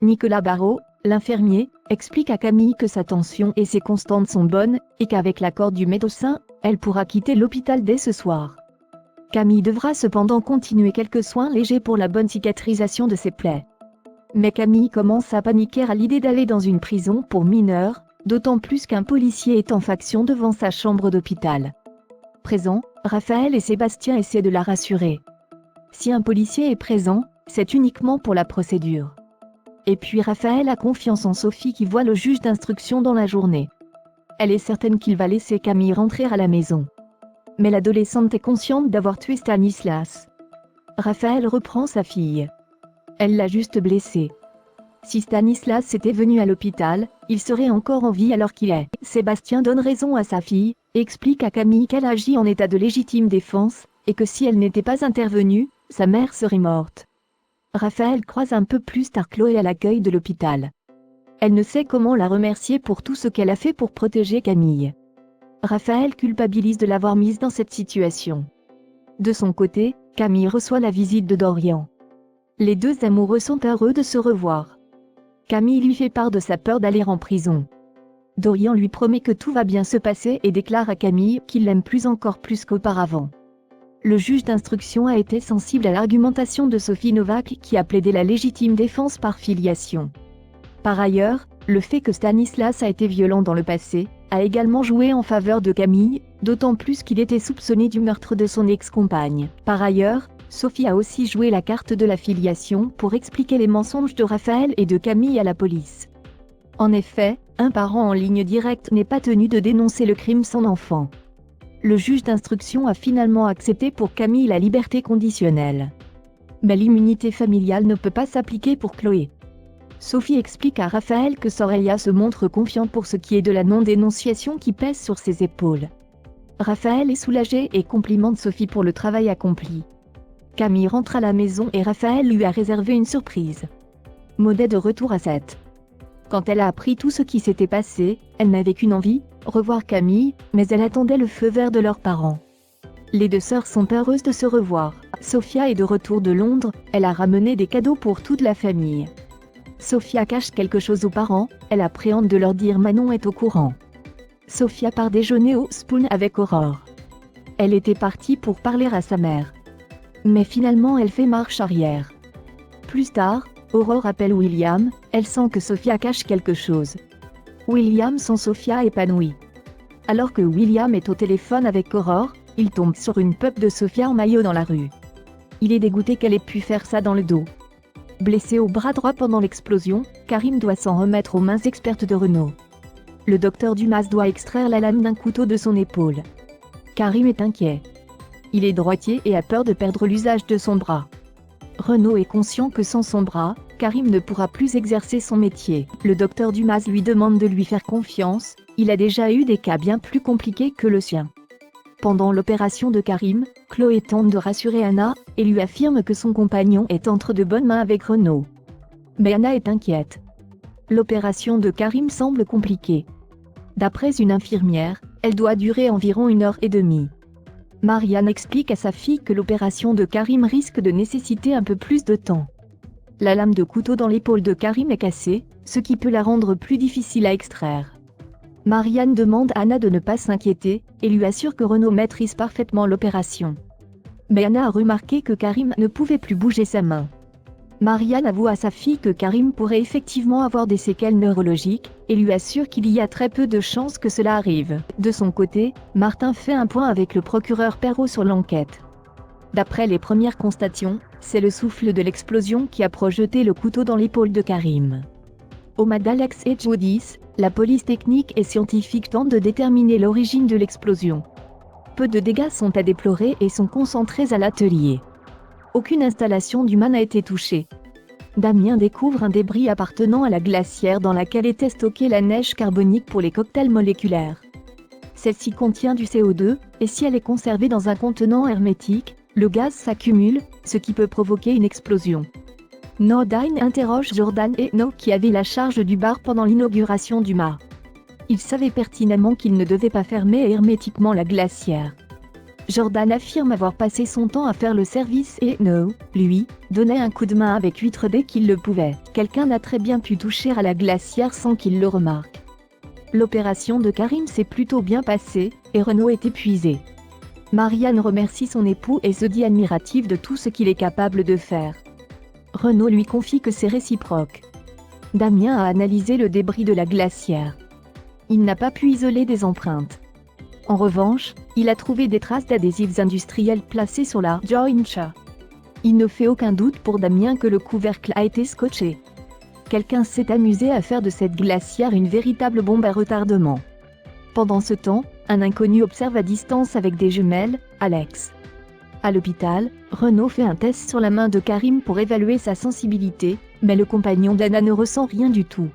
Nicolas Barrault, l'infirmier, explique à Camille que sa tension et ses constantes sont bonnes, et qu'avec l'accord du médecin, elle pourra quitter l'hôpital dès ce soir. Camille devra cependant continuer quelques soins légers pour la bonne cicatrisation de ses plaies. Mais Camille commence à paniquer à l'idée d'aller dans une prison pour mineurs, d'autant plus qu'un policier est en faction devant sa chambre d'hôpital. Présent, Raphaël et Sébastien essaient de la rassurer. Si un policier est présent, c'est uniquement pour la procédure. Et puis Raphaël a confiance en Sophie qui voit le juge d'instruction dans la journée. Elle est certaine qu'il va laisser Camille rentrer à la maison. Mais l'adolescente est consciente d'avoir tué Stanislas. Raphaël reprend sa fille. Elle l'a juste blessée. Si Stanislas était venu à l'hôpital, il serait encore en vie alors qu'il est. Sébastien donne raison à sa fille, et explique à Camille qu'elle agit en état de légitime défense, et que si elle n'était pas intervenue, sa mère serait morte. Raphaël croise un peu plus tard Chloé à l'accueil de l'hôpital. Elle ne sait comment la remercier pour tout ce qu'elle a fait pour protéger Camille. Raphaël culpabilise de l'avoir mise dans cette situation. De son côté, Camille reçoit la visite de Dorian. Les deux amoureux sont heureux de se revoir. Camille lui fait part de sa peur d'aller en prison. Dorian lui promet que tout va bien se passer et déclare à Camille qu'il l'aime encore plus qu'auparavant. Le juge d'instruction a été sensible à l'argumentation de Sophie Novak qui a plaidé la légitime défense par filiation. Par ailleurs, le fait que Stanislas a été violent dans le passé, a également joué en faveur de Camille, d'autant plus qu'il était soupçonné du meurtre de son ex-compagne. Par ailleurs, Sophie a aussi joué la carte de la filiation pour expliquer les mensonges de Raphaël et de Camille à la police. En effet, un parent en ligne directe n'est pas tenu de dénoncer le crime sans enfant. Le juge d'instruction a finalement accepté pour Camille la liberté conditionnelle. Mais l'immunité familiale ne peut pas s'appliquer pour Chloé. Sophie explique à Raphaël que Soraya se montre confiant pour ce qui est de la non-dénonciation qui pèse sur ses épaules. Raphaël est soulagé et complimente Sophie pour le travail accompli. Camille rentre à la maison et Raphaël lui a réservé une surprise. Maud est de retour à 7. Quand elle a appris tout ce qui s'était passé, elle n'avait qu'une envie, revoir Camille, mais elle attendait le feu vert de leurs parents. Les deux sœurs sont heureuses de se revoir. Sophia est de retour de Londres, elle a ramené des cadeaux pour toute la famille. Sophia cache quelque chose aux parents, elle appréhende de leur dire Manon est au courant. Sophia part déjeuner au Spoon avec Aurore. Elle était partie pour parler à sa mère. Mais finalement elle fait marche arrière. Plus tard, Aurore appelle William, elle sent que Sophia cache quelque chose. William sent Sophia épanouie. Alors que William est au téléphone avec Aurore, il tombe sur une pup de Sophia en maillot dans la rue. Il est dégoûté qu'elle ait pu faire ça dans le dos. Blessé au bras droit pendant l'explosion, Karim doit s'en remettre aux mains expertes de Renaud. Le docteur Dumas doit extraire la lame d'un couteau de son épaule. Karim est inquiet. Il est droitier et a peur de perdre l'usage de son bras. Renaud est conscient que sans son bras, Karim ne pourra plus exercer son métier. Le docteur Dumas lui demande de lui faire confiance, il a déjà eu des cas bien plus compliqués que le sien. Pendant l'opération de Karim, Chloé tente de rassurer Anna, et lui affirme que son compagnon est entre de bonnes mains avec Renaud. Mais Anna est inquiète. L'opération de Karim semble compliquée. D'après une infirmière, elle doit durer environ 1h30. Marianne explique à sa fille que l'opération de Karim risque de nécessiter un peu plus de temps. La lame de couteau dans l'épaule de Karim est cassée, ce qui peut la rendre plus difficile à extraire. Marianne demande à Anna de ne pas s'inquiéter, et lui assure que Renaud maîtrise parfaitement l'opération. Mais Anna a remarqué que Karim ne pouvait plus bouger sa main. Marianne avoue à sa fille que Karim pourrait effectivement avoir des séquelles neurologiques, et lui assure qu'il y a très peu de chances que cela arrive. De son côté, Martin fait un point avec le procureur Perrault sur l'enquête. D'après les premières constatations, c'est le souffle de l'explosion qui a projeté le couteau dans l'épaule de Karim. Aux mains d'Alex et Jodis, la police technique et scientifique tente de déterminer l'origine de l'explosion. Peu de dégâts sont à déplorer et sont concentrés à l'atelier. Aucune installation d'humain n'a été touchée. Damien découvre un débris appartenant à la glacière dans laquelle était stockée la neige carbonique pour les cocktails moléculaires. Celle-ci contient du CO2, et si elle est conservée dans un contenant hermétique, le gaz s'accumule, ce qui peut provoquer une explosion. Nordine interroge Jordan et No qui avaient la charge du bar pendant l'inauguration du mât. Ils savaient pertinemment qu'ils ne devaient pas fermer hermétiquement la glacière. Jordan affirme avoir passé son temps à faire le service et No, lui, donnait un coup de main avec huître dès qu'il le pouvait. Quelqu'un a très bien pu toucher à la glacière sans qu'il le remarque. L'opération de Karim s'est plutôt bien passée, et Renaud est épuisé. Marianne remercie son époux et se dit admirative de tout ce qu'il est capable de faire. Renaud lui confie que c'est réciproque. Damien a analysé le débris de la glacière. Il n'a pas pu isoler des empreintes. En revanche, il a trouvé des traces d'adhésifs industriels placés sur la jointure. Il ne fait aucun doute pour Damien que le couvercle a été scotché. Quelqu'un s'est amusé à faire de cette glacière une véritable bombe à retardement. Pendant ce temps, un inconnu observe à distance avec des jumelles, Alex. À l'hôpital, Renaud fait un test sur la main de Karim pour évaluer sa sensibilité, mais le compagnon d'Anna ne ressent rien du tout.